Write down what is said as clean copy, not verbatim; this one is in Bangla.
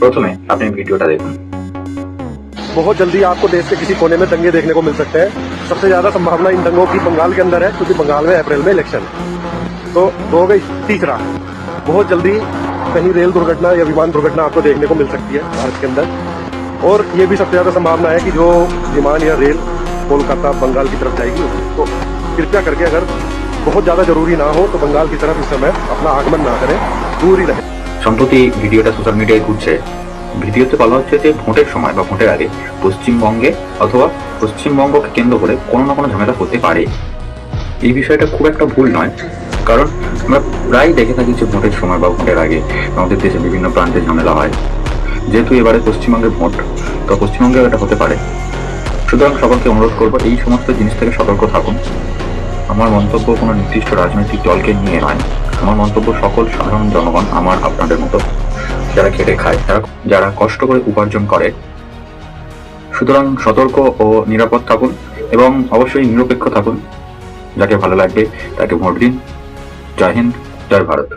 প্রথমে আপনি ভিডিওটা দেখুন। बहुत जल्दी आपको देश के किसी कोने में दंगे देखने को मिल सकते हैं। सबसे ज्यादा संभावना इन दंगों की बंगाल के अंदर है, क्योंकि बंगाल में अप्रैल में इलेक्शन है। तो हो गई तीसरा, बहुत जल्दी कहीं रेल दुर्घटना या विमान दुर्घटना आपको देखने को मिल सकती है भारत के अंदर। और ये भी सबसे ज्यादा संभावना है कि जो विमान या रेल कोलकाता बंगाल की तरफ जाएगी, तो कृपया करके अगर बहुत ज्यादा जरूरी ना हो तो बंगाल की तरफ इस समय अपना आगमन ना करें, दूर ही रहें। সম্প্রতি ভিডিওটা সোশ্যাল মিডিয়ায় ঘুরছে। ভিডিওতে বলা হচ্ছে যে ভোটের সময় বা ভোটের আগে পশ্চিমবঙ্গে অথবা পশ্চিমবঙ্গকে কেন্দ্র করে কোনো না কোনো ঝামেলা হতে পারে। এই বিষয়টা খুব একটা ভুল নয়, কারণ আমরা প্রায় দেখে থাকি যে ভোটের সময় বা ভোটের আগে আমাদের দেশে বিভিন্ন প্রান্তে ঝামেলা হয়। যেহেতু এবারে পশ্চিমবঙ্গে ভোট, তো পশ্চিমবঙ্গেও এটা হতে পারে। সুতরাং সকলকে অনুরোধ করবো এই সমস্ত জিনিস থেকে সতর্ক থাকুন। আমার মন্তব্য কোনো নির্দিষ্ট রাজনৈতিক দলকে নিয়ে নয়, আমার মন্তব্য সকল সাধারণ জনগণ, আমার আপনাদের মতো যারা খেটে খায়, যারা কষ্ট করে উপার্জন করে। সুতরাং সতর্ক ও নিরাপদ থাকুন এবং অবশ্যই নিরপেক্ষ থাকুন। যাকে ভালো লাগবে তাকে ভোট দিন। জয় হিন্দ, জয় ভারত।